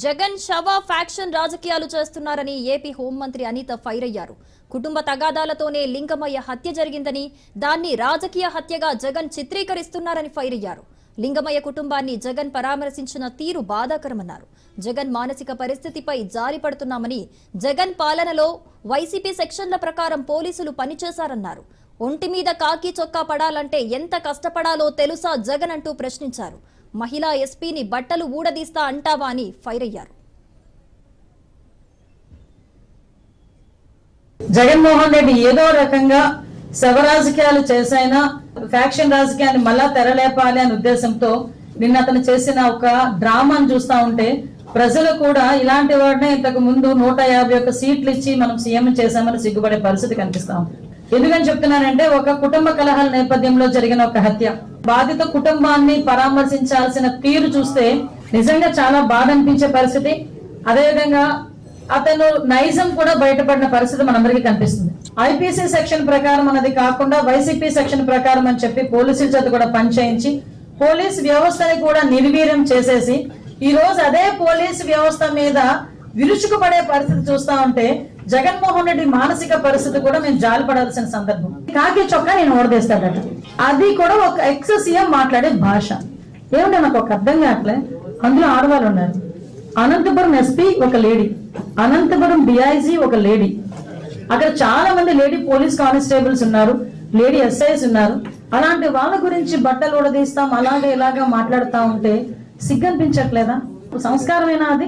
జగన్ శవ ఫ్యాక్షన్ రాజకీయాలు చేస్తున్నారని ఏపీ హోంమంత్రి అనిత ఫైర్ అయ్యారు. కుటుంబ తగాదాలతోనే లింగమయ్య హత్య జరిగిందని, దాన్ని రాజకీయ హత్యగా జగన్ చిత్రీకరిస్తున్నారని ఫైర్ అయ్యారు. లింగమయ్య కుటుంబాన్ని జగన్ పరామర్శించిన తీరు బాధాకరమన్నారు. జగన్ మానసిక పరిస్థితిపై జారిపడుతున్నామని, జగన్ పాలనలో వైసీపీ సెక్షన్ల ప్రకారం పోలీసులు పనిచేశారన్నారు. ఒంటి మీద కాకి చొక్కా పడాలంటే ఎంత కష్టపడాలో తెలుసా జగన్ అంటూ ప్రశ్నించారు. మహిళా ఎస్పీని బట్టలు ఊడదీస్తా అంటావా అని ఫైర్ అయ్యారు. జగన్మోహన్ రెడ్డి ఏదో రకంగా శవ రాజకీయాలు చేసైనా ఫ్యాక్షన్ రాజకీయాన్ని మళ్ళా తెరలేపాలి అనే ఉద్దేశంతో నిన్న అతను చేసిన ఒక డ్రామాను చూస్తా ఉంటే ప్రజలు కూడా ఇలాంటి వాడినే ఇంతకు ముందు 151 సీట్లు ఇచ్చి మనం సీఎం చేశామని సిగ్గుపడే పరిస్థితి కనిపిస్తా ఉంది. ఎందుకని చెప్తున్నానంటే, ఒక కుటుంబ కలహాల నేపథ్యంలో జరిగిన ఒక హత్య, బాధిత కుటుంబాన్ని పరామర్శించాల్సిన తీరు చూస్తే నిజంగా చాలా బాధ అనిపించే పరిస్థితి. అదేవిధంగా అతను నైజం కూడా బయటపడిన పరిస్థితి మనందరికీ కనిపిస్తుంది. ఐపీసీ సెక్షన్ ప్రకారం అన్నది కాకుండా వైసీపీ సెక్షన్ ప్రకారం అని చెప్పి పోలీసుల చేత కూడా పనిచేయించి పోలీస్ వ్యవస్థని కూడా నిర్వీర్యం చేసేసి ఈ రోజు అదే పోలీస్ వ్యవస్థ మీద విరుచుకుపడే పరిస్థితి చూస్తా ఉంటే జగన్మోహన్ రెడ్డి మానసిక పరిస్థితి కూడా మేము జాలిపడాల్సిన సందర్భం. కాకి చొక్కా నేను ఓడదేస్తాడట, అది కూడా ఒక ఎక్స్ సీఎం మాట్లాడే భాష. ఏమిటో నాకు ఒక అర్థం కావట్లే. అందులో ఆడవాళ్ళు ఉన్నారు. అనంతపురం ఎస్పీ ఒక లేడీ, అనంతపురం డిఐజీ ఒక లేడీ, అక్కడ చాలా మంది లేడీ పోలీస్ కానిస్టేబుల్స్ ఉన్నారు, లేడీ ఎస్ఐస్ ఉన్నారు. అలాంటి వాళ్ళ గురించి బట్టలు ఊడదీస్తాం అలాగే ఇలాగా మాట్లాడుతా ఉంటే సిగ్గనిపించట్లేదా? సంస్కారమేనా అది?